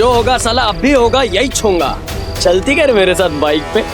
जो होगा साला अब भी होगा, यही छूंगा। चलती कर मेरे साथ बाइक पे।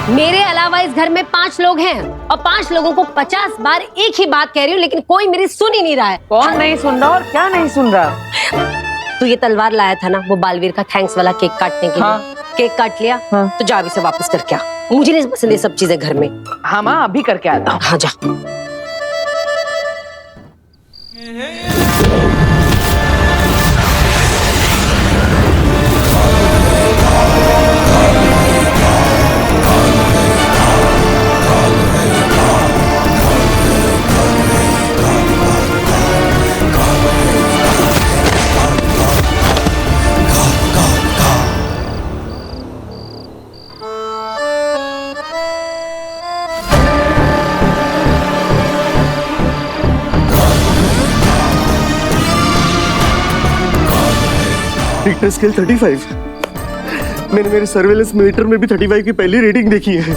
मेरे अलावा इस घर में 5 लोग हैं और 5 लोगों को 50 बार एक ही बात कह रही हूँ, लेकिन कोई मेरी सुन ही नहीं रहा है। कौन नहीं सुन रहा और क्या नहीं सुन रहा? तू ये तलवार लाया था ना वो बालवीर का थैंक्स वाला केक काटने के हाँ। लिए। केक काट लिया? हाँ। तो जा अभी से वापस करके आ। मुझे नहीं पसंद ये सब चीजें घर में। हाँ माँ, अभी करके आता हूँ। हाँ जा। Richter scale 35। मैंने मेरे सर्वेलेंस मीटर में भी 35 की पहली रीडिंग देखी है।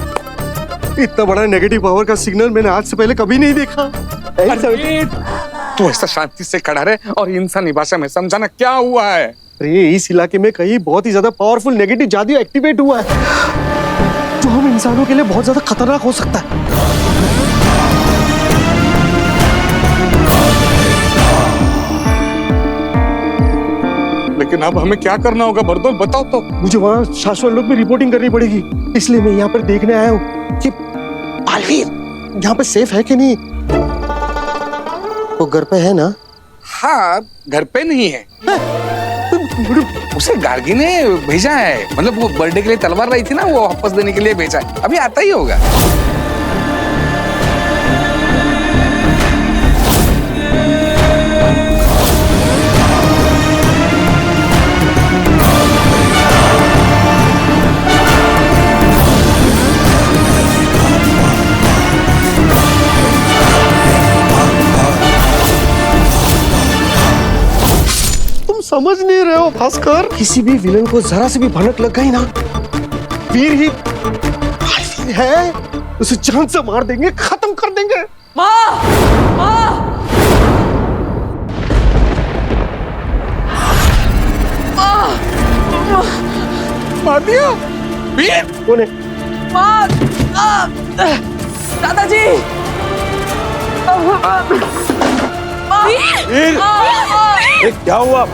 इतना बड़ा नेगेटिव पावर का सिग्नल मैंने आज से पहले कभी नहीं देखा। तू ऐसा शांति से खड़ा रहे और इंसानी भाषा में समझाना क्या हुआ है। अरे इस इलाके में कहीं बहुत ही ज्यादा पावरफुल नेगेटिव जादू एक्टिवेट हुआ है, जो हम इंसानों के लिए बहुत ज्यादा खतरनाक हो सकता है। लेकिन अब हमें क्या करना होगा बरदौल, बताओ तो। मुझे वहाँ शाश्वत लोग में रिपोर्टिंग करनी पड़ेगी, इसलिए मैं यहाँ पर देखने आया हूँ कि बालवीर यहाँ पे सेफ है कि नहीं। वो घर पे है ना? हाँ, घर पे नहीं है। उसे गार्गी ने भेजा है, मतलब वो बर्थडे के लिए तलवार लाई थी ना, वो वापस देने के लिए भेजा है। अभी आता ही होगा। समझ नहीं रहे हो भास्कर, किसी भी विलन को जरा से भी भनक लग गई ना, वीर ही बालवीर है, उसे जान से मार देंगे, खत्म कर देंगे। माँ, माँ, मार दिया वीर। कौन है? माँ, दादाजी। वीर, क्या हुआ?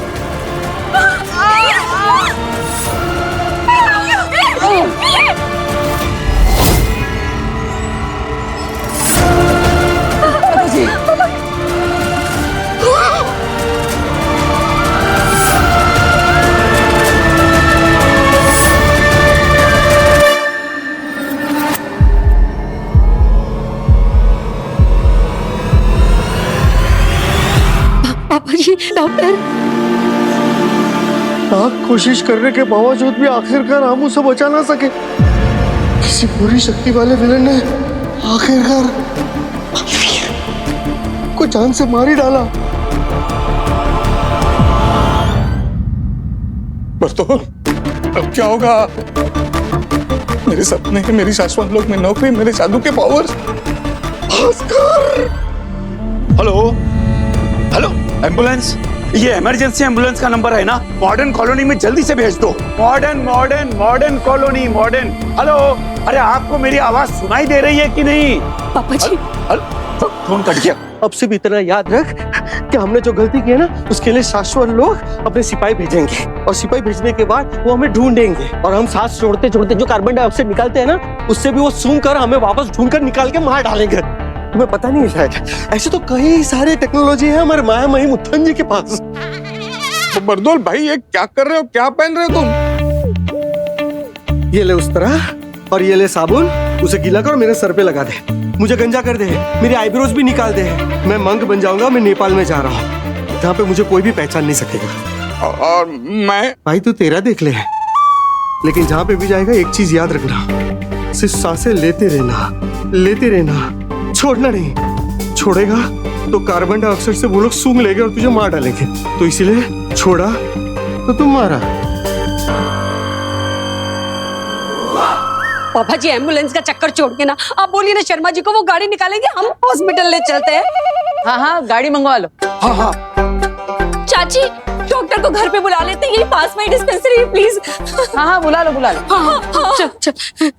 पापा जी, डॉक्टर। लाख कोशिश करने के बावजूद भी आखिरकार हम उसे बचा ना सके। किसी पूरी शक्ति वाले विलन ने आखिरकार बालवीर को जान से मार ही डाला। बरदौल, अब क्या होगा? मेरे सपने, मेरी शाश्वत लोक में नौकरी, मेरे जादू के powers. Bhaskar! Hello hello, ambulance, ये इमरजेंसी एम्बुलेंस का नंबर है ना? मॉडर्न कॉलोनी में जल्दी से भेज दो। Modern colony, modern. हेलो, अरे आपको मेरी आवाज सुनाई दे रही है कि नहीं? पापा जी, फोन कट गया। अब से भी इतना याद रख कि हमने जो गलती की है ना, उसके लिए शाश्वत लोग अपने सिपाही भेजेंगे, और सिपाही भेजने के बाद वो हमें ढूंढेंगे, और हम सांस छोड़ते छोड़ते जो कार्बन डाइऑक्साइड निकालते हैं ना, उससे भी वो सूंघ कर हमें वापस ढूंढ कर निकाल के मार डालेंगे। तुम्हें पता नहीं है शायद, ऐसे तो कई सारे टेक्नोलॉजी है हमारे माया मही मुत्थन जी के पास। तो बरदौल भाई, ये क्या कर रहे हो? क्या पहन रहे हो तुम? ये ले उस तरह और ये ले साबुन, उसे गीला कर और मेरे सर पे लगा दे। मुझे गंजा कर दे, मेरी आईब्रोज भी निकाल दे। मैं मंक बन जाऊंगा। मैं नेपाल में जा रहा हूँ, जहाँ पे मुझे कोई भी पहचान नहीं सकेगा। और मैं भाई तू तेरा देख ले, लेकिन जहाँ पे भी जाएगा एक चीज याद रखना, सिर्फ सांसें लेते रहना, छोड़ना नहीं। छोड़ेगा तो कार्बन डाइऑक्साइड से वो लोग सूंघ लेंगे और तुझे मार डालेंगे। तो इसीलिए छोड़ा तो तुम मारा। पापा जी एम्बुलेंस का चक्कर छोड़ के ना आप बोलिए ना शर्मा जी को, वो गाड़ी निकालेंगे, हम हॉस्पिटल ले चलते हैं। हाँ हाँ गाड़ी मंगवा लो। हाँ हाँ चाची डॉक्टर को घर पे बुला लेते हैं, यही पास में डिस्पेंसरी है, प्लीज। हाँ हाँ बुला लो बुला लो। हाँ, चल चल।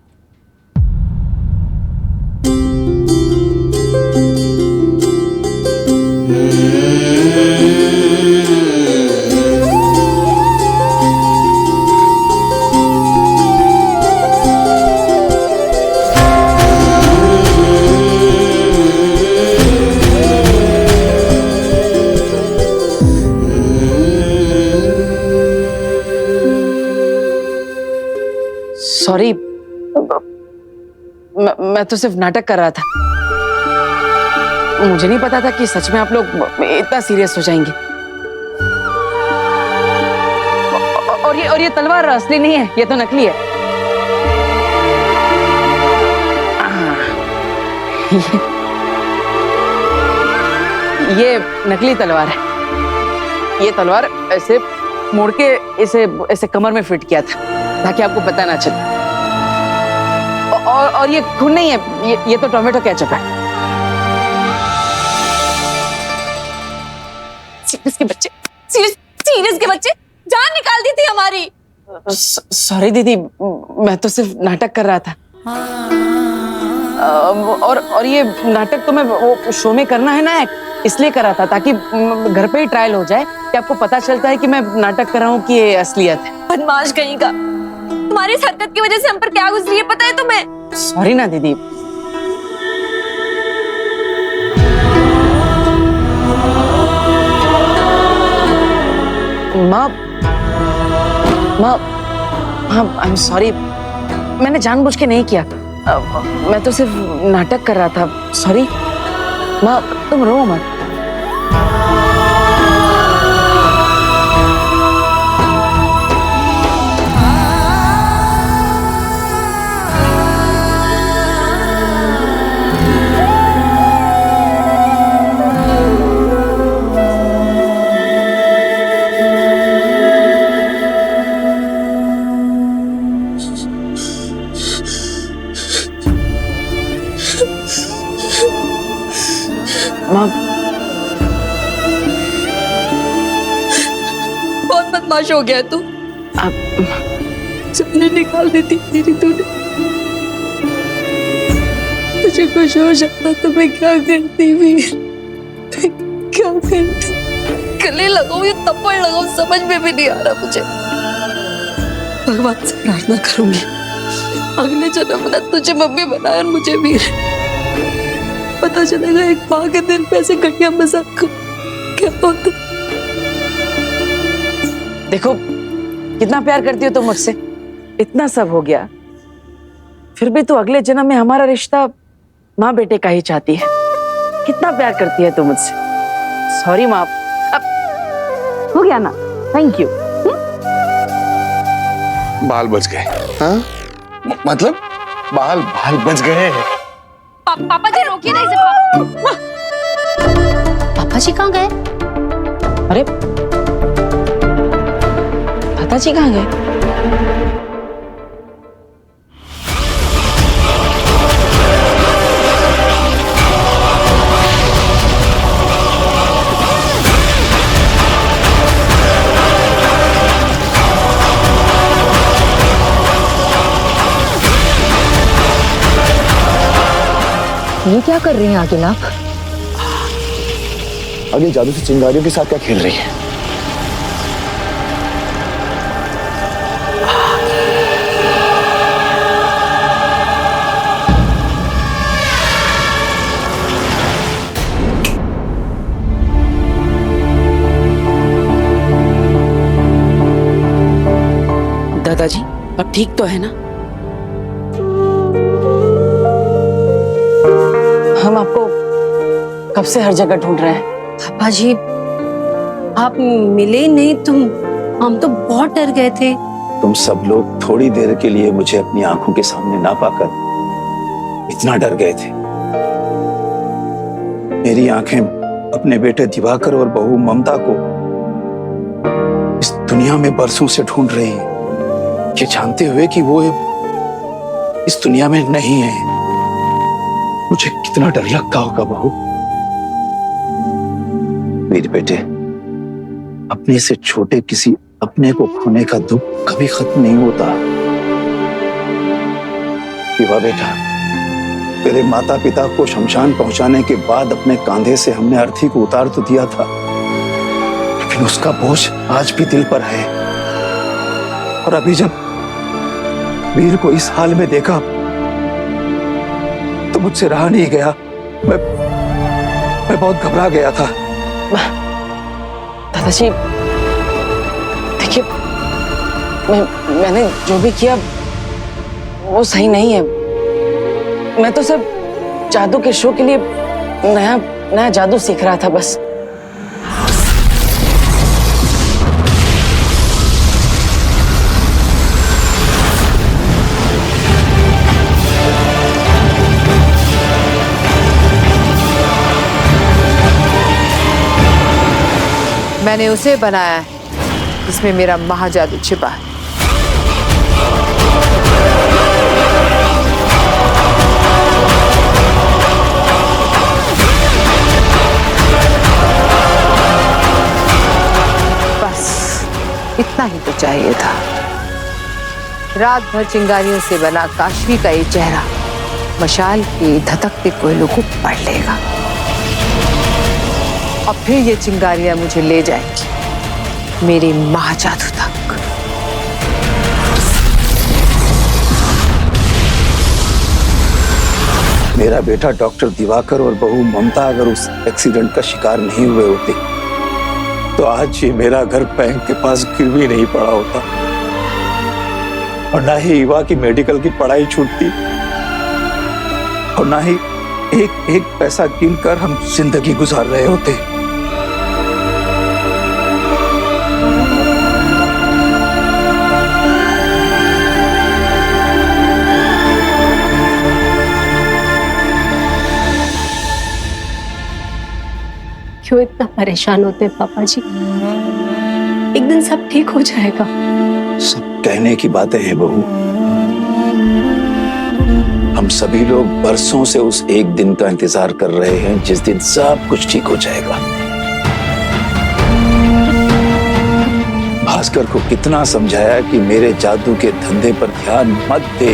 सॉरी, मैं तो सिर्फ नाटक कर रहा था। मुझे नहीं पता था कि सच में आप लोग इतना सीरियस हो जाएंगे। और ये तलवार असली नहीं है, ये तो नकली है। ये नकली तलवार है। ये तलवार ऐसे मोड़ के इसे कमर में फिट किया था ताकि आपको पता ना चले। और ये खून नहीं है, ये तो टोमेटो केचप है। सीरियस के बच्चे, सीरियस के बच्चे, जान निकाल दी थी हमारी। सॉरी दीदी, मैं तो सिर्फ नाटक कर रहा था। और ये नाटक तो मैं वो शो में करना है ना, इसलिए कर रहा था ताकि घर पे ही ट्रायल हो जाए कि आपको पता चलता है कि मैं नाटक कर रहा हूँ कि ये असलियत है। बदमाश कहीं का, तुम्हारी इस हरकत की वजह से हम पर क्या गुजरी है पता है तुम्हें? सॉरी ना दीदी। माँ आई एम सॉरी, मैंने जानबूझ के नहीं किया। मैं तो सिर्फ नाटक कर रहा था। सॉरी माँ, तुम रो मत। बहुत बदमाश हो गया तू। सपने निकाल देती तेरी तूने। तुझे कुछ हो जाता तो मैं क्या करती वीर, क्या करती? गले लगाऊं या थप्पड़ लगाऊं समझ में भी नहीं आ रहा मुझे। भगवान से प्रार्थना करूंगी अगले जन्म में तुझे मम्मी बनाया और मुझे वीर। पता चलेगा एक माँ के दिल पे ऐसे घटिया मजाक क्या होता। देखो कितना प्यार करती हो तुम मुझसे, इतना सब हो गया, फिर भी तू अगले जन्म में हमारा रिश्ता माँ बेटे का ही चाहती है। कितना प्यार करती है तू मुझसे। सॉरी माँ, अब हो गया ना, थैंक यू। बाल बच गए। हाँ मतलब बाल बच गए। पापा जी रोकिए ना इसे। पापा जी कहाँ गए? अरे पिताजी कहाँ गए? ये क्या कर रही हैं आगे आप? आगे जादू से चिंगारियों के साथ क्या खेल रही है? दादाजी अब ठीक तो है ना? हम आपको कब से हर जगह ढूंढ रहे हैं। पापा जी, आप मिले ही नहीं, हम तो बहुत डर गए थे। तुम सब लोग थोड़ी देर के लिए मुझे अपनी आंखों के सामने ना पाकर इतना डर गए थे। मेरी आंखें अपने बेटे दिवाकर और बहू ममता को इस दुनिया में बरसों से ढूंढ रही हैं, ये जानते हुए कि वो इस दुनिया में नहीं है। मुझे कितना डर लगता होगा बहू। मेरे बेटे, अपने से छोटे किसी अपने को खोने का दुख कभी खत्म नहीं होता। विवा बेटा, तेरे माता पिता को शमशान पहुंचाने के बाद अपने कांधे से हमने अर्थी को उतार तो दिया था, लेकिन उसका बोझ आज भी दिल पर है। और अभी जब वीर को इस हाल में देखा तो मुझसे रहा नहीं गया। मैं बहुत घबरा गया था। दादाजी देखिए, मैंने जो भी किया वो सही नहीं है। मैं तो सिर्फ जादू के शो के लिए नया जादू सीख रहा था बस। मैंने उसे बनाया है जिसमें मेरा महाजादू छिपा है। बस इतना ही तो चाहिए था। रात भर चिंगारियों से बना काशवी का ये चेहरा मशाल के धधकते कोयलों को पढ़ लेगा और फिर ये चिंगारियां मुझे ले जाएंगी मेरे महाजादू तक। मेरा बेटा डॉक्टर दिवाकर और बहू ममता अगर उस एक्सीडेंट का शिकार नहीं हुए होते तो आज ये मेरा घर बैंक के पास गिर भी नहीं पड़ा होता और ना ही युवा की मेडिकल की पढ़ाई छूटती और ना ही एक एक पैसा गिनकर हम जिंदगी गुजार रहे होते। क्यों इतना परेशान होते हैं पापा जी? एक दिन सब ठीक हो जाएगा। सब कहने की बातें हैं बहू। हम सभी लोग बरसों से उस एक दिन का इंतजार कर रहे हैं जिस दिन सब कुछ ठीक हो जाएगा। भास्कर को कितना समझाया कि मेरे जादू के धंधे पर ध्यान मत दे,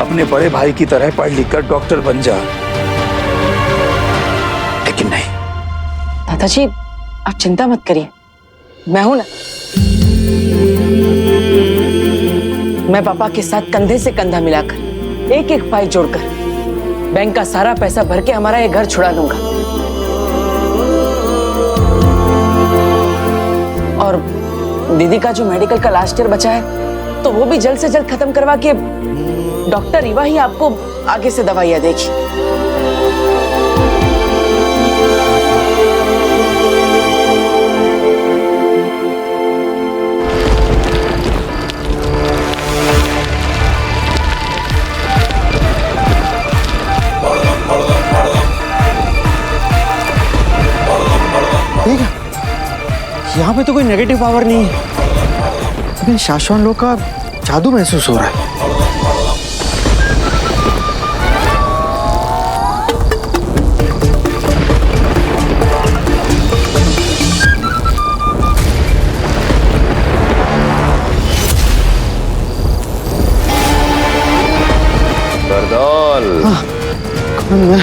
अपने बड़े भाई की तरह पढ़ लिख कर डॉक्टर बन जा, लेकिन नहीं। दादाजी आप चिंता मत करिए, मैं हूं ना। मैं पापा के साथ कंधे से कंधा मिलाकर एक एक पाई जोड़कर बैंक का सारा पैसा भर के हमारा ये घर छुड़ा लूंगा। और दीदी का जो मेडिकल का लास्ट ईयर बचा है तो वो भी जल्द से जल्द खत्म करवा के डॉक्टर रीवा ही आपको आगे से दवाइयां देगी। यहाँ पे तो कोई नेगेटिव पावर नहीं है, लेकिन शाश्वत लोग का जादू महसूस हो रहा है। बरदौल। कौन मैं?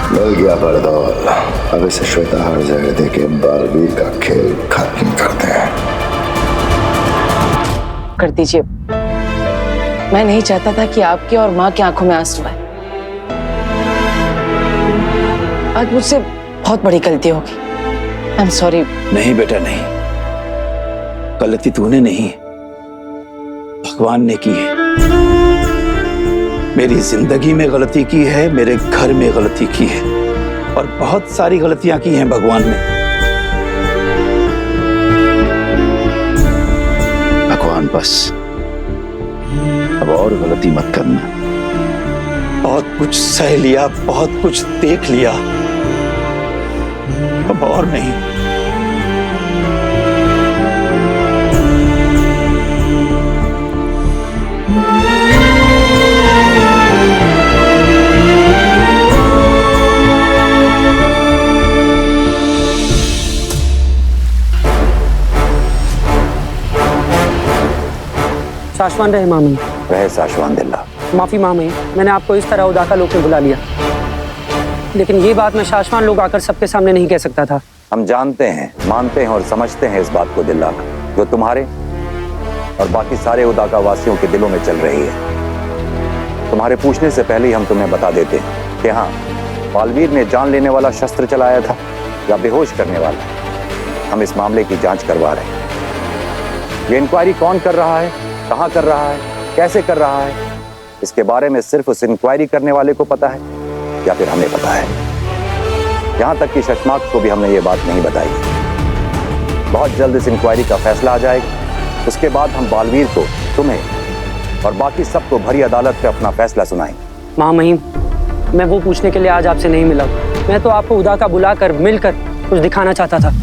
मिल गया बरदौल। अब इसे श्वेता हर जगह देके बालवीर का खेल खत्म करते हैं। कर दीजिए, मैं नहीं चाहता था कि आपके और माँ की आंखों में आंसू आए। आज मुझसे बहुत बड़ी गलती होगी। I am sorry. नहीं बेटा नहीं, गलती तूने नहीं, भगवान ने की है। मेरी जिंदगी में गलती की है, मेरे घर में गलती की है, और बहुत सारी गलतियां की हैं भगवान ने। भगवान बस अब और गलती मत करना। बहुत कुछ सह लिया, बहुत कुछ देख लिया, अब और नहीं। शाश्वान रहे मामी। रहे साशवान दिल्ला। माफी मामी, मैंने आपको इस तरह उदाका लोग में बुला लिया, लेकिन ये बात मैं शाश्वान लोग आकर सबके सामने नहीं कह सकता था। हम जानते हैं, मानते हैं और समझते हैं इस बात को दिल्ला, जो तुम्हारे और बाकी सारे उदाका वासियों के दिलों में चल रही है। तुम्हारे पूछने से पहले ही हम तुम्हें बता देते हैं कि हाँ, बालवीर ने जान लेने वाला शस्त्र चलाया था या बेहोश करने वाला। हम इस मामले की जांच करवा रहे हैं। ये इंक्वायरी कौन कर रहा है, कहाँ कर रहा है, कैसे कर रहा है, इसके बारे में सिर्फ उस इंक्वायरी करने वाले को पता है या फिर हमें पता है। यहां तक कि शशमाक को भी हमने ये बात नहीं बताई। बहुत जल्द इस इंक्वायरी का फैसला आ जाएगा। उसके बाद हम बालवीर को, तुम्हें और बाकी सबको भरी अदालत में अपना फैसला सुनाएंगे। महामहिम, मैं वो पूछने के लिए आज आपसे नहीं मिला। मैं तो आपको उदाका बुलाकर मिलकर कुछ दिखाना चाहता था।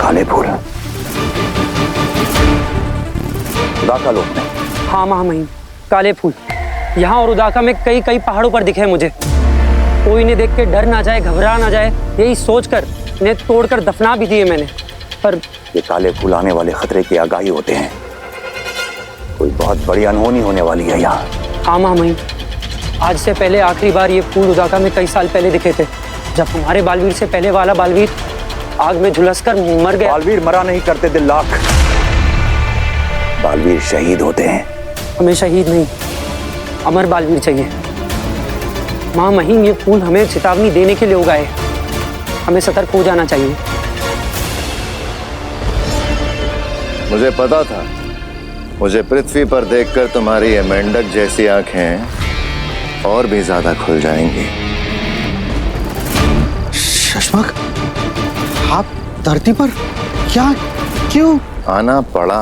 काले फूल उदाका लोग में? हाँ महामहिम, काले फूल यहाँ और उदाका में कई कई पहाड़ों पर दिखे मुझे। कोई इन्हें देख के डर ना जाए, घबरा ना जाए, यही सोचकर इन्हें तोड़कर दफना भी दिए मैंने। पर ये काले फूल आने वाले खतरे की आगाही होते हैं। कोई बहुत बड़ी अनहोनी होने वाली है यहाँ। हाँ महामहिम, आज से पहले आखिरी बार ये फूल उदाका में कई साल पहले दिखे थे, जब हमारे बालवीर से पहले वाला बालवीर आग में झुलसकर मर गया। बालवीर मरा नहीं करते दिल्लाक, बालवीर शहीद होते हैं। हमें शहीद नहीं, अमर बालवीर चाहिए। महामहिम, ये फूल हमें चेतावनी देने के लिए उगाए। हमें सतर्क हो जाना चाहिए। मुझे पता था, मुझे पृथ्वी पर देखकर तुम्हारी ये मेंढक जैसी आंखें और भी ज्यादा खुल जाएंगी। शशमाक, आप धरती पर क्या, क्यों आना पड़ा?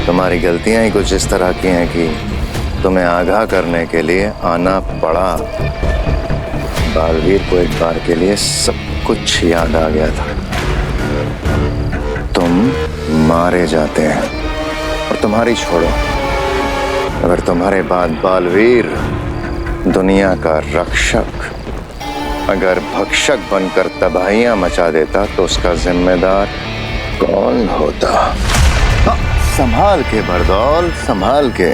तुम्हारी गलतियां ही कुछ इस तरह की हैं कि तुम्हें आगाह करने के लिए आना पड़ा। बालवीर को एक बार के लिए सब कुछ याद आ गया था। तुम मारे जाते हैं और तुम्हारी छोड़ो, अगर तुम्हारे बाद बालवीर दुनिया का रक्षक, अगर भक्षक बनकर तबाहियां मचा देता तो उसका जिम्मेदार कौन होता? संभाल के बरदौल, संभाल के।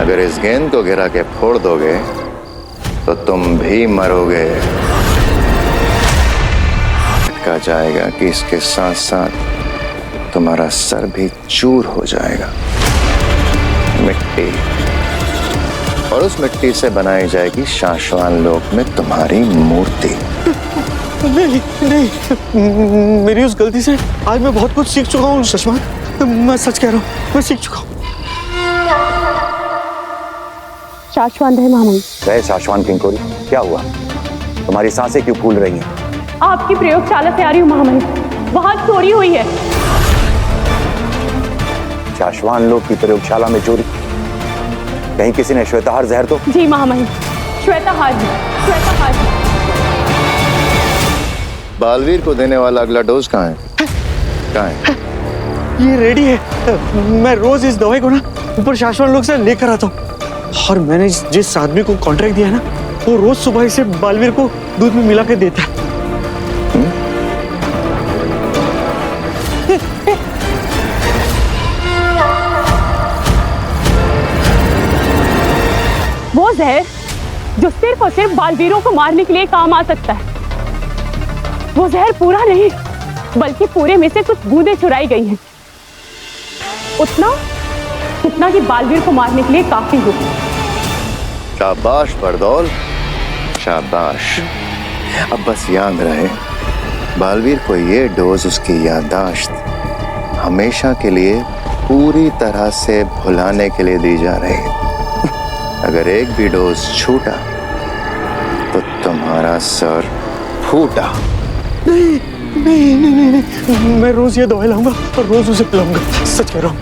अगर इस गेंद को गिरा के फोड़ दोगे तो तुम भी मरोगे। कहा जाएगा कि इसके साथ साथ तुम्हारा सर भी चूर हो जाएगा। मिट्टी, और उस मिट्टी से बनाई जाएगी शाश्वान लोक में तुम्हारी मूर्ति। नहीं नहीं, मेरी उस गलती से आज मैं बहुत कुछ सीख चुका हूँ शशमाक। मैं सच कह रहा हूँ, मैं सीख चुका हूँ। शाश्वान रहे महामहिम। रहे शाश्वान किंकोरी, क्या हुआ? तुम्हारी सांसें क्यों फूल रही हैं? आपकी प्रयोगशाला से आ रही हूँ महामहिम, वहां चोरी हुई है। शाश्वान लोक की प्रयोगशाला में चोरी? कहीं किसी ने श्वेताहार जहर तो? जी महामहिम, श्वेताहार जी, श्वेताहार जी। बालवीर को देने वाला अगला डोज कहाँ है? कहाँ है? ये रेडी है। मैं रोज इस दवाई को ना ऊपर शाश्वान लोग से लेकर आता हूँ, और मैंने जिस आदमी को कॉन्ट्रैक्ट दिया है ना, वो रोज सुबह इसे बालवीर को दूध में मिला के देता है। वो जहर जो सिर्फ और सिर्फ बालवीरों को मारने के लिए काम आ सकता है, वो जहर पूरा नहीं बल्कि पूरे में से कुछ बूंदें चुराई गई हैं। उतना कितना कि बालवीर को मारने के लिए काफी हो। शाबाश बरदौल, शाबाश। अब बस याद रहे बालवीर को ये डोज उसकी याददाश्त हमेशा के लिए पूरी तरह से भुलाने के लिए दी जा रही है। अगर एक भी डोज छूटा तो तुम्हारा सर फूटा। नहीं नहीं नहीं नहीं, नहीं। मैं रोज ये दवाई लाऊंगा और रोज उसे पिलाऊंगा, सच कह रहा हूँ।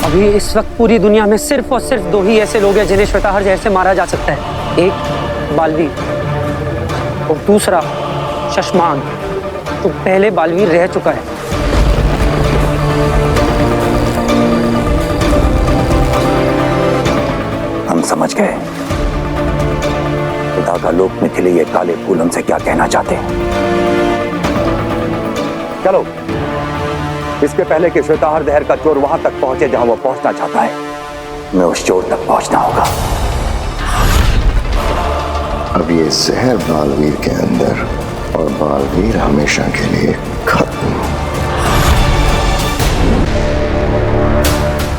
अभी इस वक्त पूरी दुनिया में सिर्फ और सिर्फ 2 ही ऐसे लोग हैं जिन्हें श्वेताहार जहर से मारा जा सकता है। एक बालवीर और दूसरा शशमांग, तो पहले बालवीर रह चुका है। हम समझ गए उदागा लोक में खिले ये काले फूल हमसे क्या कहना चाहते हैं। चलो, इसके पहले कि श्वेताहार जहर का चोर वहां तक पहुंचे जहां वो पहुंचना चाहता है, मैं उस चोर तक पहुंचना होगा। अब ये जहर बालवीर के अंदर और बालवीर हमेशा के लिए खत्म।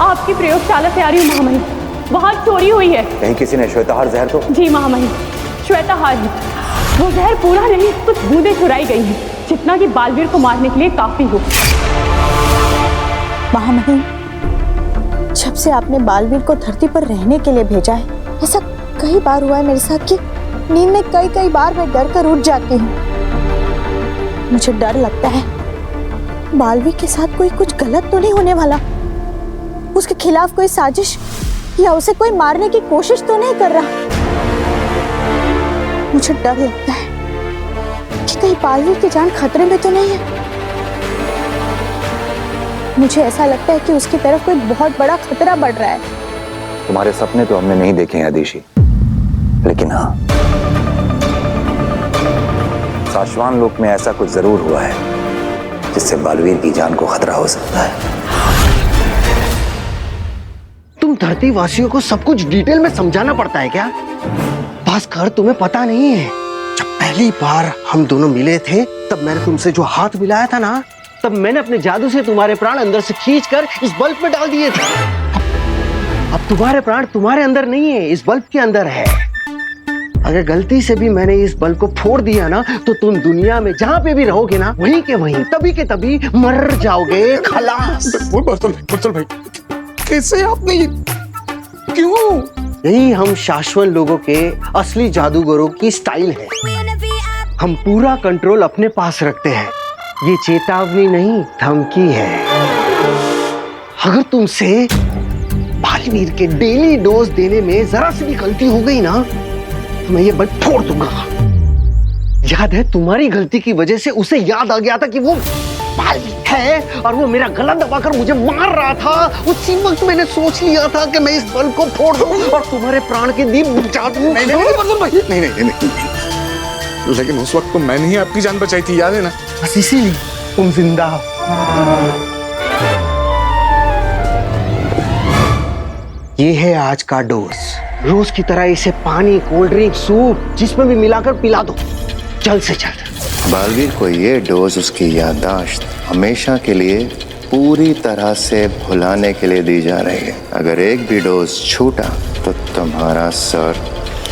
आपकी प्रयोगशाला से आ रही हूँ महामहिम, वहाँ चोरी हुई है। कहीं किसी ने श्वेताहार जहर तो? जी महामहिम, श्वेताहार ही। वो जहर पूरा नहीं, कुछ बूंदें चुराई गई हैं, जितना कि बालवीर को मारने के लिए काफी हो। महामहिम, जब से आपने बालवीर को धरती पर रहने के लिए भेजा है, ऐसा कई बार हुआ है मेरे साथ कि नींद में कई बार मैं डर कर उठ जाती हूँ। मुझे डर लगता है बालवीर के साथ कोई कुछ गलत तो नहीं होने वाला, उसके खिलाफ कोई साजिश या उसे कोई मारने की कोशिश तो नहीं कर रहा। मुझे डर लगता है कि कहीं बालवीर की जान खतरे में तो नहीं है। मुझे ऐसा लगता है कि उसकी तरफ कोई बहुत बड़ा खतरा बढ़ रहा है। तुम्हारे सपने तो हमने नहीं देखे हैं आदिशी, लेकिन हाँ, शाश्वान लोक में ऐसा कुछ जरूर हुआ है जिससे बालवीर की जान को खतरा हो सकता है। तुम धरती वासियों को सब कुछ डिटेल में समझाना पड़ता है क्या? भास्कर, तुम्हें पता नहीं है, जब पहली बार हम दोनों मिले थे तब मैंने तुमसे जो हाथ मिलाया था ना, तब मैंने अपने जादू से तुम्हारे प्राण अंदर से खींचकर इस बल्ब में डाल दिए थे। अब तुम्हारे प्राण तुम्हारे अंदर नहीं है, इस बल्ब के अंदर है। अगर गलती से भी मैंने इस बल्ब को फोड़ दिया ना, तो तुम दुनिया में जहाँ पे भी रहोगे ना, वहीं के वहीं तभी के तभी मर जाओगे। खलास। बर्तल भाई, कैसे आपने ये, क्यों? यही हम शाश्वत लोगों के असली जादूगरों की स्टाइल है। हम पूरा कंट्रोल अपने पास रखते हैं। ये चेतावनी नहीं, धमकी है। अगर तुमसे बालवीर के डेली डोज देने में जरा सी भी गलती हो गई ना, तो मैं ये बल्ब फोड़ दूंगा। याद है, तुम्हारी गलती की वजह से उसे याद आ गया था कि वो बालवीर है और वो मेरा गला दबाकर मुझे मार रहा था। उसी वक्त मैंने सोच लिया था कि मैं इस बल्ब को फोड़ दूं और तुम्हारे प्राण के दीप बुझा दूं। नहीं, लेकिन उस वक्त तो मैंने ही आपकी जान बचाई थी, याद है ना? बस इसीलिए तुम जिंदा हो। ये है आज का डोज। रोज की तरह इसे पानी, कोल्ड ड्रिंक, सूप जिसमें भी मिलाकर पिला दो, जल्द से जल्द। बालवीर को ये डोज उसकी याददाश्त हमेशा के लिए पूरी तरह से भुलाने के लिए दी जा रही है। अगर एक भी डोज छूटा तो तुम्हारा सर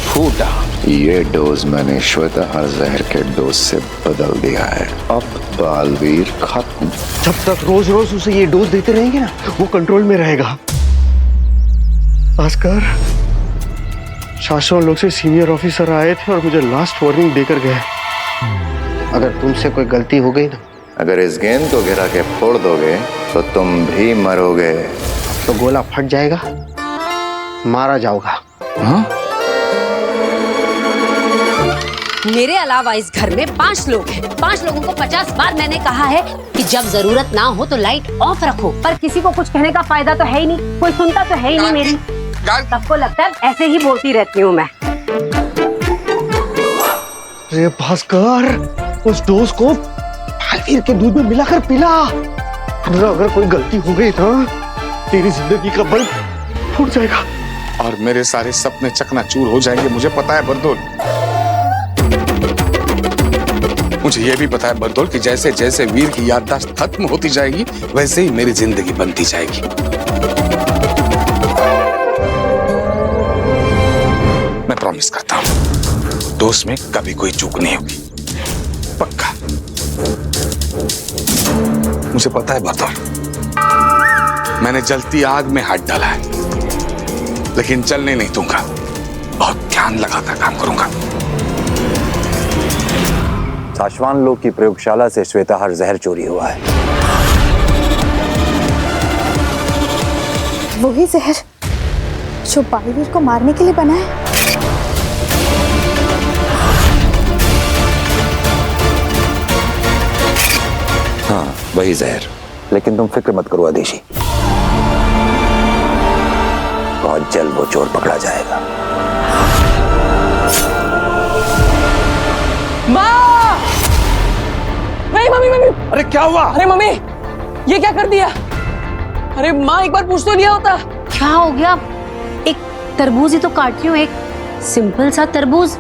फूटा। ये डोज मैंने श्वेताहार जहर के डोज से बदल दिया है। अब बालवीर खत्म। जब तक रोज रोज उसे ये डोज देते रहेंगे ना, वो कंट्रोल में रहेगा। भास्कर, शासन लोग से सीनियर ऑफिसर आए थे और मुझे लास्ट वार्निंग देकर गए। अगर तुमसे कोई गलती हो गई ना, अगर इस गेंद को गिरा के फोड़ दोगे तो तुम भी मरोगे। तो गोला फट जाएगा, मारा जाओगा। हाँ? मेरे अलावा इस घर में 5 लोग हैं। 5 लोगों को 50 बार मैंने कहा है कि जब जरूरत ना हो तो लाइट ऑफ रखो, पर किसी को कुछ कहने का फायदा तो है ही नहीं, कोई सुनता तो है ही नहीं मेरी। सबको लगता है ऐसे ही बोलती रहती हूँ मैं। अरे भास्कर, उस डोज को बालवीर के दूध में मिलाकर पिला। अगर कोई गलती हो गई ना, तेरी जिंदगी का बल्ब फूट जाएगा और मेरे सारे सपने चकनाचूर हो जाएंगे। मुझे पता है बरदोल, मुझे यह भी पता है बरदोल कि जैसे जैसे वीर की याददाश्त खत्म होती जाएगी, वैसे ही मेरी जिंदगी बनती जाएगी। मैं प्रॉमिस करता हूं, दोस्त में कभी कोई चूक नहीं होगी। पक्का। मुझे पता है बतौर, मैंने जलती आग में हाथ डाला है, लेकिन जलने नहीं दूंगा। बहुत ध्यान लगाकर काम करूंगा। साशवान लोग की प्रयोगशाला से श्वेताहार जहर चोरी हुआ है। वही जहर जो बालवीर को मारने के लिए बना है। हाँ, वही जहर। लेकिन तुम फिक्र मत करो आदेशी, बहुत जल्द वो चोर पकड़ा जाएगा। माँ! नहीं मम्मी मम्मी! अरे क्या हुआ? अरे मम्मी, ये क्या कर दिया? अरे माँ, एक बार पूछ तो लिया होता। क्या हो गया? एक तरबूज ही तो काट रही हूँ, एक सिंपल सा तरबूज।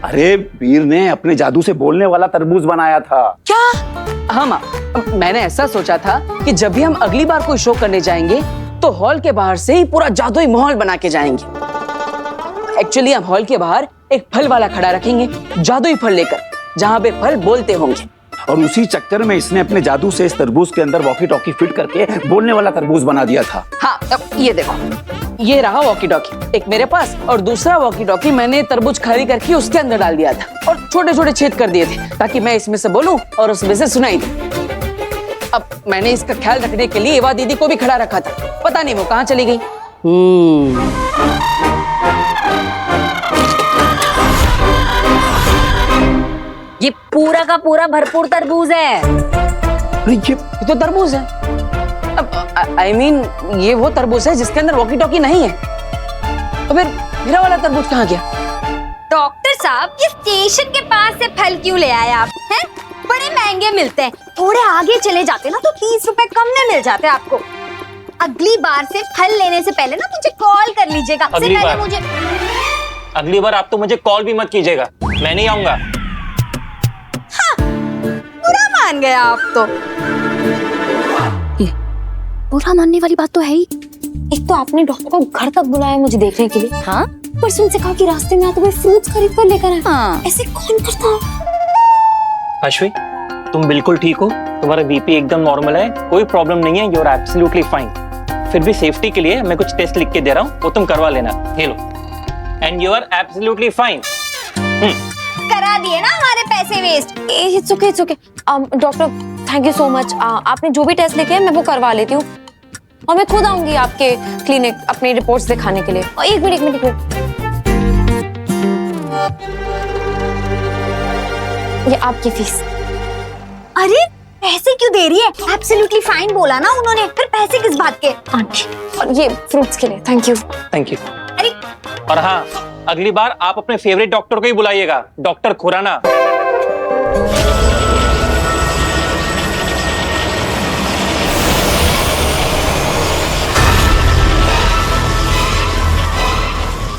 अरे वीर ने अपने जादू से बोलने वाला तरबूज बनाया था। क्या? हाँ माँ, मैंने ऐसा सोचा था कि जब भी हम अगली बार कोई शो करने जाएंगे तो हॉल के बाहर से ही पूरा जादुई माहौल बना के जाएंगे। एक्चुअली हम हॉल के बाहर एक फल वाला खड़ा रखेंगे, जादुई फल लेकर, जहाँ पे फल बोलते होंगे। और उसी चक्कर में इसने अपने जादू से इस तरबूज के अंदर वॉकी टॉकी फिट करके बोलने वाला तरबूज बना दिया था। हाँ, अब ये देखो, ये रहा वॉकी टॉकी एक मेरे पास, और दूसरा वॉकी टॉकी मैंने तरबूज खाली करके उसके अंदर डाल दिया था और छोटे छोटे छेद कर दिए थे ताकि मैं इसमें से बोलूं और उसमें से सुनाई दे। अब मैंने इसका ख्याल रखने के लिए एवा दीदी को भी खड़ा रखा था, पता नहीं वो कहाँ चली गई। ये पूरा का पूरा भरपूर तरबूज है। ये तो तरबूज है। अब I mean, ये वो तरबूज है जिसके अंदर वॉकी टॉकी नहीं है। तो फिर मेरा वाला तरबूज कहाँ गया? डॉक्टर साहब, ये स्टेशन के पास से फल क्यों ले आए आप? हैं? बड़े महंगे मिलते हैं, थोड़े आगे चले जाते ना तो 30 रुपए कम में मिल जाते आपको। अगली बार से फल लेने से पहले ना मुझे कॉल कर लीजिएगा। अगली बार आप तो मुझे कॉल भी मत कीजिएगा, मैं नहीं आऊंगा। हाँ, बुरा मान गया आप तो। बुरा मानने वाली बात तो है ही। एक तो आपने डॉक्टर को घर तक बुलाया मुझे देखने के लिए। हाँ, परसों उनसे कहा कि रास्ते में आते हुए फ्रूट्स खरीद कर लेकर आए। हाँ, ऐसे कौन करता? अश्वी, तुम बिल्कुल ठीक हो, तुम्हारा बीपी एकदम नॉर्मल है, कोई प्रॉब्लम नहीं है, यू आर एब्सोल्युटली फाइन। फिर भी सेफ्टी के लिए मैं कुछ टेस्ट लिख के दे रहा हूँ, वो तुम करवा लेना। ये लो, and you are absolutely fine. करा दिए ना हमारे पैसे waste. It's okay, it's okay. Doctor, thank you so much. आपने जो भी टेस्ट लिखे हैं मैं वो करवा लेती हूँ, और मैं खुद आऊंगी आपके क्लिनिक अपनी रिपोर्ट्स दिखाने के लिए। और एक मिनट। ये आपकी फीस। अरे पैसे क्यों दे रही है? एब्सोल्युटली फाइन बोला ना उन्होंने, फिर पैसे किस बात के? आंटी, और ये फ्रूट्स के लिए थैंक यू। Thank you. अरे, और हाँ, अगली बार आप अपने फेवरेट डॉक्टर को ही बुलाइएगा, डॉक्टर खुराना।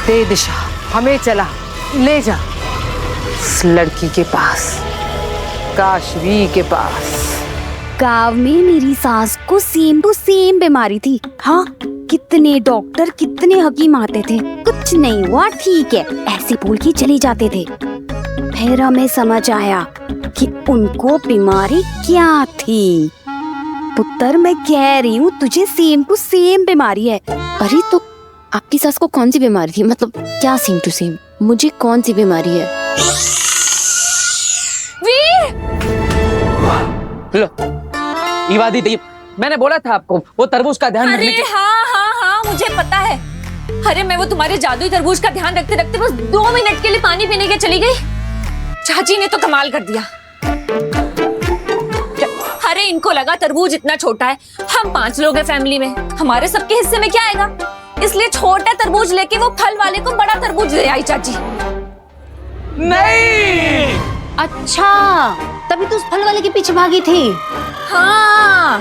दे दिशा, हमें चला, ले जा इस लड़की के पास, काशवी के पास। गांव में मेरी सास को सेम टू सेम बीमारी थी। हाँ, कितने डॉक्टर कितने हकीम आते थे, कुछ नहीं हुआ, ठीक है, ऐसे बोल के चले जाते थे। फिर हमें समझ आया कि उनको बीमारी क्या थी। पुत्र, मैं कह रही हूँ तुझे सेम टू सेम बीमारी है। अरे तो आपकी सास को कौन सी बीमारी थी? मतलब क्या सेम टू सेम? मुझे कौन सी बीमारी है? वीर! लो, ईवा दीदी, मैंने बोला था आपको वो तरबूज का ध्यान रखने के। हाँ, मुझे पता है। अरे मैं वो तुम्हारे जादुई तरबूज का ध्यान रखते रखते बस 2 मिनट के लिए पानी पीने के चली गई। चाची ने तो कमाल कर दिया। अरे इनको लगा तरबूज इतना छोटा है, हम 5 लोग हैं फैमिली में, हमारे सबके हिस्से में क्या आएगा, इसलिए छोटा तरबूज लेके वो फल वाले को बड़ा तरबूज दे आई चाची। नहीं, अच्छा, तभी तो उस फल वाले के पीछे भागी थी। हाँ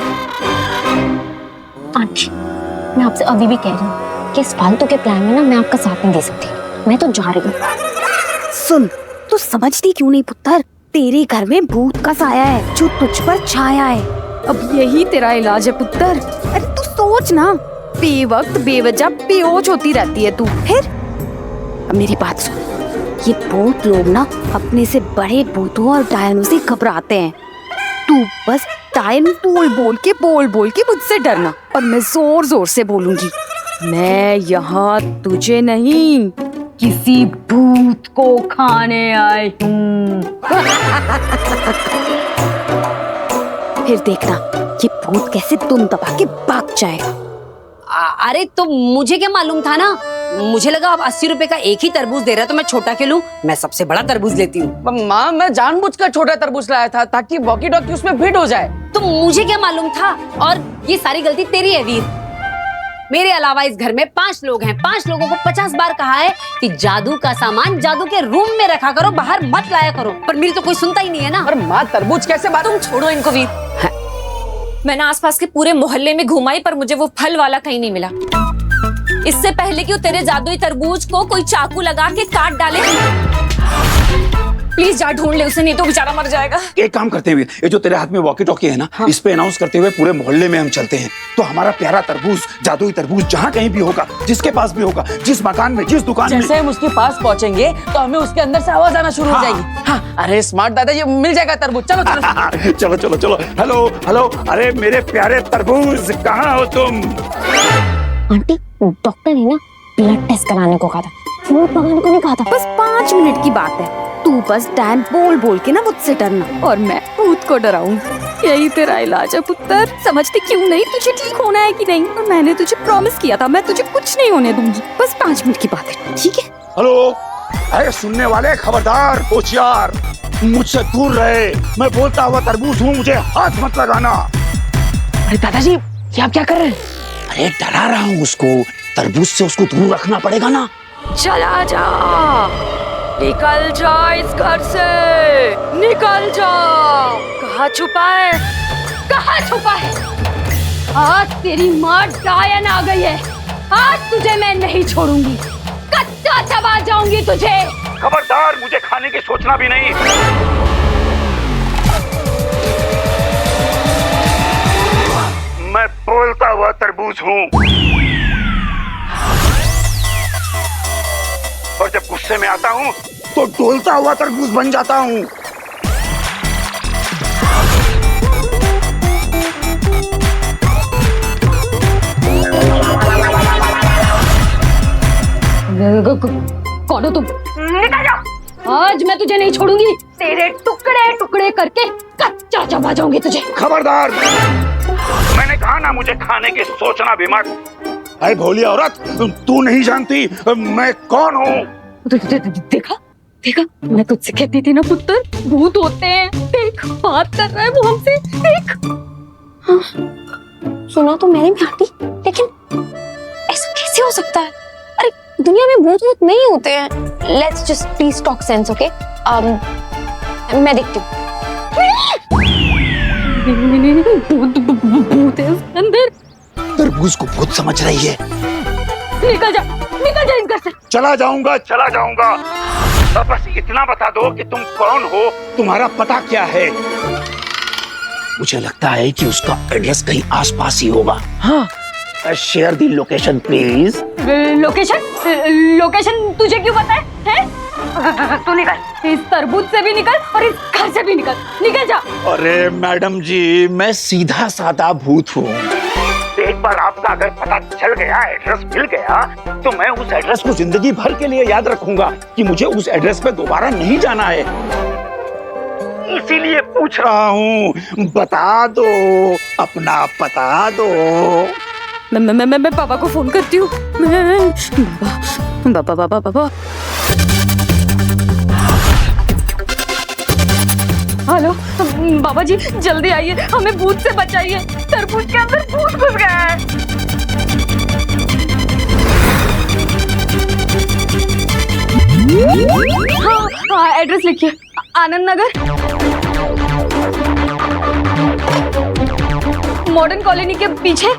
आंटी, मैं आपसे अभी भी कह रही हूँ कि इस फालतू के प्लान में ना मैं आपका साथ नहीं दे सकती, मैं तो जा रही हूँ। सुन, तू समझती क्यों नहीं पुत्र? तेरे घर में भूत का साया है जो तुझ पर छाया है। अब यही तेरा इलाज है पुत्र। अरे तू सोच ना, बेवक्त बेवजह बेहोश होती रहती है तू। फिर अब मेरी बात सुन, ये भूत लोग ना अपने से बड़े भूतों और डायनों से घबराते हैं। तू बस डायन बोल बोल के मुझसे डरना, और मैं जोर जोर से बोलूंगी, मैं यहाँ तुझे नहीं किसी भूत को खाने आई हूँ। फिर देखना ये भूत कैसे तुम दबा के भाग जाएगा। अरे तो मुझे क्या मालूम था ना, मुझे लगा अब 80 रुपए का एक ही तरबूज दे रहा है तो मैं छोटा क्यों लूं, मैं सबसे बड़ा तरबूज लेती हूँ। माँ मैं जानबूझकर छोटा तरबूज लाया था ताकि वॉकी टॉकी उसमें फिट हो जाए। तो मुझे क्या मालूम था, और ये सारी गलती तेरी है वीर। मेरे अलावा इस घर में 5 लोग हैं, 5 लोगों को 50 बार कहा है कि जादू का सामान जादू के रूम में रखा करो, बाहर मत लाया करो, पर मेरी तो कोई सुनता ही नहीं है ना। और माँ तरबूज कैसे बात। तुम छोड़ो इनको वीर। मैंने आसपास के पूरे मोहल्ले में घुमाई पर मुझे वो फल वाला कहीं नहीं मिला। इससे पहले कि वो तेरे जादुई तरबूज को कोई चाकू लगा के काट डाले, प्लीज जा ढूंढ ले उसे, नहीं तो बेचारा मर जाएगा। एक काम करते हैं, ये जो तेरे हाथ में वॉकी टॉकी है ना, हाँ। इस पे अनाउंस करते हुए पूरे मोहल्ले में हम चलते हैं, तो हमारा प्यारा तरबूज, जादुई तरबूज जहाँ कहीं भी होगा, जिसके पास भी होगा, जिस मकान में, जिस दुकान में, जैसे हम उसके पास पहुँचेंगे तो हमें उसके अंदर से आवाज आना शुरू हो जाएगी। हाँ, अरे स्मार्ट दादा, ये मिल जाएगा तरबूज, चलो चलो चलो चलो चलो। हेलो हेलो, अरे मेरे प्यारे तरबूज, कहाँ हो तुम? आंटी डॉक्टर ने ना ब्लड टेस्ट कराने को कहा था, फूड पकाने को नहीं कहा था। बस 5 मिनट की बात है, तू बस डायन बोल के ना मुझसे डरना, और मैं भूत को डराऊंगी। यही तेरा इलाज है पुत्र। समझती क्यों नहीं, तुझे ठीक होना है कि नहीं, और मैंने तुझे प्रॉमिस किया था मैं तुझे कुछ नहीं होने दूंगी। बस 5 मिनट की बात है, ठीक है? हेलो, अरे सुनने वाले खबरदार, होशियार, मुझसे दूर रहे। मैं बोलता हुआ तरबूज हूँ, मुझे हाथ मत लगाना। अरे दादाजी ये आप क्या कर रहे हैं? अरे डरा रहा हूँ उसको, तरबूज से उसको दूर रखना पड़ेगा ना। चला जा, निकल जा इस घर से, निकल जा। कहाँ छुपा है, कहाँ छुपा है? आज तेरी माँ डायन आ गई है, आज तुझे मैं नहीं छोड़ूंगी, कच्चा चबा जाऊंगी तुझे। खबरदार, मुझे खाने की सोचना भी नहीं। मैं बोलता हुआ तरबूज हूँ, और जब गुस्से में आता हूँ तो डोलता हुआ तरबूज बन जाता हूँ। कौन हो तुम? निकल जाओ, आज मैं तुझे नहीं छोड़ूंगी, तेरे टुकड़े टुकड़े करके कच्चा चबा जाऊंगी तुझे। खबरदार, मैंने कहा ना मुझे खाने की सोचना भी मत। अरे भोली औरत, तू नहीं जानती मैं कौन हूँ। देखा देखा, मैं तुझसे कहती थी ना पुत्र, भूत होते हैं। देख बात कर रहा है वो हमसे, देख। हाँ, सुना तो मैंने भी आंटी, लेकिन ऐसा कैसे हो सकता है? अरे दुनिया में भूत वूत नहीं होते हैं। Let's just please talk sense, okay? मैं देखती हूँ। भूत है उसके अंदर। तरबूज को भूत समझ रही है। निकल जा इस घर से। चला जाऊंगा, चला जाऊंगा। अब बस इतना बता दो कि तुम कौन हो, तुम्हारा पता क्या है। मुझे लगता है कि उसका एड्रेस कहीं आसपास ही होगा। हाँ, share the location please. Location तुझे क्यों पता है? तू निकल, इस तरबूज से भी निकल और इस घर से भी निकल जा। अरे मैडम जी, मैं सीधा साधा भूत हूँ। एक बार आपका अगर पता चल गया, एड्रेस मिल गया, तो मैं उस एड्रेस को जिंदगी भर के लिए याद रखूंगा कि मुझे उस एड्रेस पे दोबारा नहीं जाना है। इसीलिए पूछ रहा हूँ, बता दो, अपना पता दो। मैं पापा को फोन करती हूँ। बाबा। हेलो बाबा जी, जल्दी आइए, हमें भूत से बचाइए, तरबूज के अंदर भूत घुस गया है। हाँ, एड्रेस लिखिए, आनंद नगर, मॉडर्न कॉलोनी के पीछे,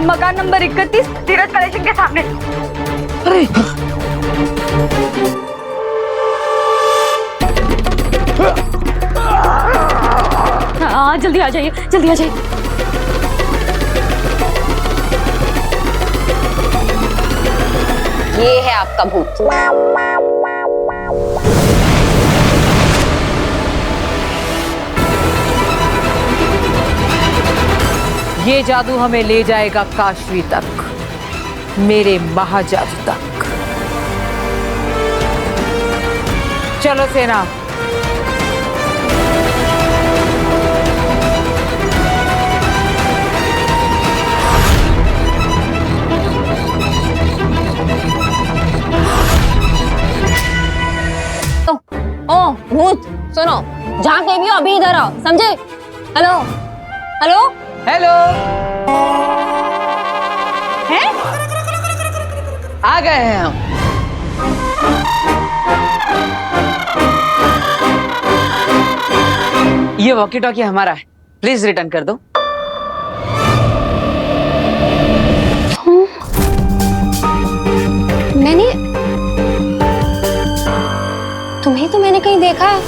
मकान नंबर 31, धीरज कलेक्शन के सामने। अरे हाँ, जल्दी आ जाइए, जल्दी आ जाइए। ये है आपका भूत। ये जादू हमें ले जाएगा काशी तक, मेरे महाजादू तक। चलो सेना। ओ भूत सुनो, जहाँ कहीं भी हो अभी इधर आओ, समझे? हेलो हेलो हेलो, हैं? आ गए हैं हम। ये वॉकी टॉकी हमारा है, प्लीज रिटर्न कर दो। तुम्हें तो मैंने कहीं देखा है।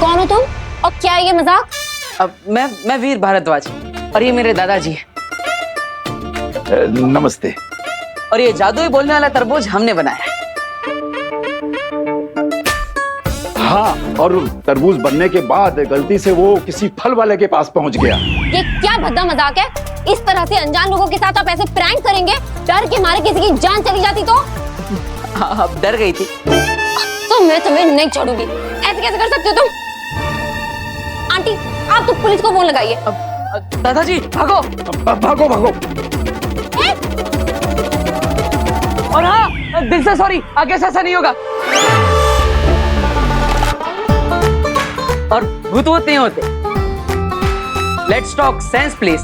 कौन हो तुम और क्या है ये मजाक? अब मैं वीर भारद्वाज और ये मेरे दादाजी हैं। नमस्ते। और ये जादुई बोलने वाला तरबूज हमने बनाया है। हाँ, और तरबूज बनने के बाद गलती से वो किसी फल वाले के पास पहुंच गया। ये क्या भद्दा मजाक है? इस तरह से अनजान लोगों के साथ आप ऐसे प्रैंक करेंगे? डर के मारे किसी की जान चली जाती तो? अब डर गई थी तो मैं तुम्हें नहीं छोड़ूंगी। ऐसे कैसे कर सकते हो तुम? आंटी, आप तो पुलिस को फोन लगाइए। दादाजी भागो भागो भागो। और हाँ, दिल से सॉरी, आगे से ऐसा नहीं होगा। और भूत नहीं होते। Let's talk sense please.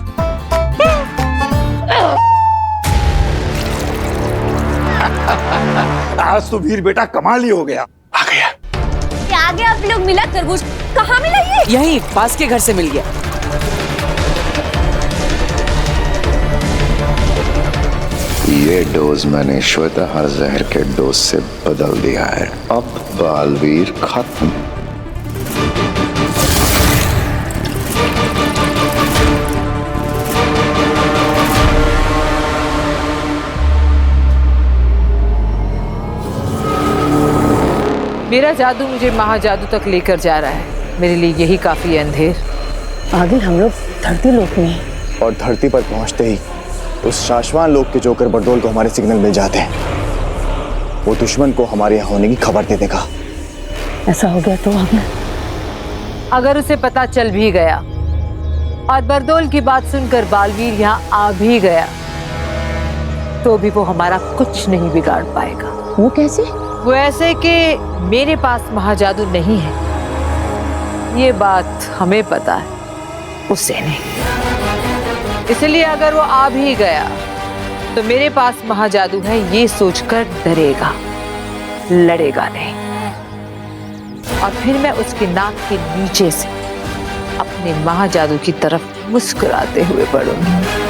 आज तो वीर बेटा कमाल ही हो गया। आ गया। क्या आगे आप लोग मिला तरबूज? कहाँ मिला ये? यहीं पास के घर से मिल गया। ये डोज मैंने श्वेताहार जहर के डोज से बदल दिया है। अब बालवीर खत्म। मेरा जादू मुझे महाजादू तक लेकर जा रहा है। मेरे लिए यही काफी है अंधेर। आगे हम लोग धरती लोक में हैं। और धरती पर पहुंचते ही उस शाश्वान लोक के जोकर बरदोल को हमारे सिग्नल मिल जाते हैं। वो दुश्मन को हमारे यहाँ होने की खबर दे देगा। ऐसा हो गया तो अब अगर उसे पता चल भी गया और बरदोल की बात सुनकर बालवीर यहाँ आ भी गया तो भी वो हमारा कुछ नहीं बिगाड़ पाएगा। वो कैसे? वो ऐसे कि मेरे पास महाजादू नहीं है, ये बात हमें पता है, उसे नहीं। इसलिए अगर वो आ भी गया तो मेरे पास महाजादू है ये सोचकर डरेगा, लड़ेगा नहीं। और फिर मैं उसकी नाक के नीचे से अपने महाजादू की तरफ मुस्कुराते हुए बढ़ूंगी।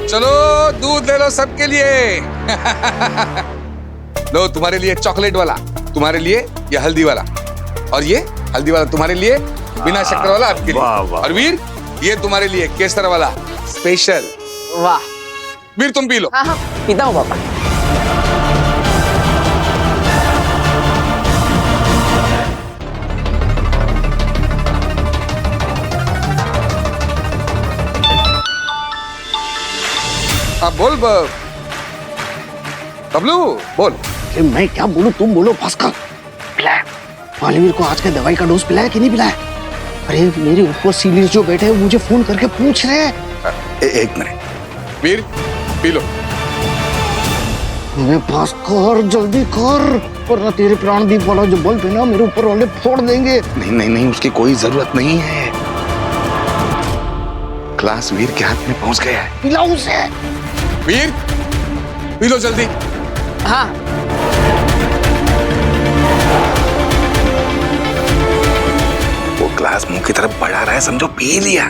चलो दूध ले लो सबके लिए। लो तुम्हारे लिए चॉकलेट वाला, तुम्हारे लिए ये हल्दी वाला, और ये हल्दी वाला तुम्हारे लिए बिना शक्कर वाला आपके लिए। और वीर ये तुम्हारे लिए केसर वाला स्पेशल। वाह वीर तुम पी लो। हाँ हाँ पीता हूँ पापा। अब बोल बबलू बोल। मैं क्या बोलूं, तुम बोलो। भास्कर पिलाया बालवीर को आज का दवाई का डोज पिलाया कि नहीं पिलाया? अरे मेरे ऊपर सीनियर जो बैठे हैं मुझे फोन करके पूछ रहे हैं। एक मिनट वीर पी लो। भास्कर जल्दी कर, वरना तेरे प्राणदीप वाला जो बल्ब है ना मेरे ऊपर वाले फोड़ देंगे। नहीं नहीं नहीं, उसकी कोई जरूरत नहीं है। क्लास वीर के हाथ में पहुंच गया है। पिलाओ उसे। वीर पी लो जल्दी। हाँ वो ग्लास मुंह की तरफ बढ़ा रहा है, समझो पी लिया।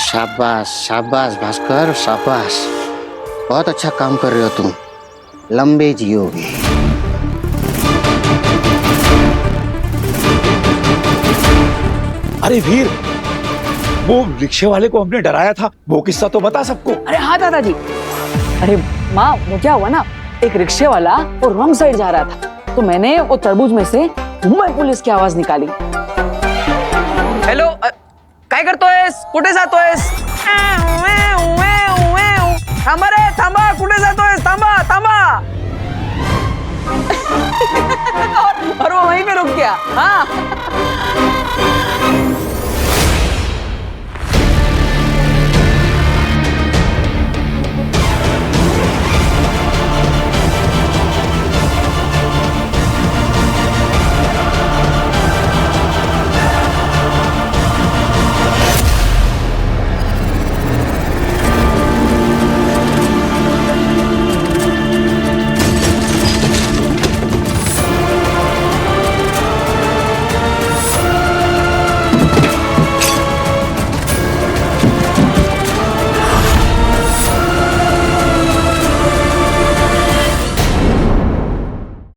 शाबाश शाबाश भास्कर शाबाश, बहुत अच्छा काम कर रहे हो तुम। लंबे जियोगे। अरे वीर, वो रिक्शे वाले को हमने डराया था, वो किस्सा तो बता सबको। अरे हाँ दादाजी, अरे माँ वो क्या हुआ ना, एक रिक्शे वाला वो रॉन्ग साइड जा रहा था, तो मैंने वो तरबूज में से मुंबई पुलिस की आवाज निकाली। हेलो, काय करतोयस, कुठे जातोयस? थांबा रे थांबा, कुठे जातोयस, थांबा थांबा। और वो वहीं पे रुक गया। हाँ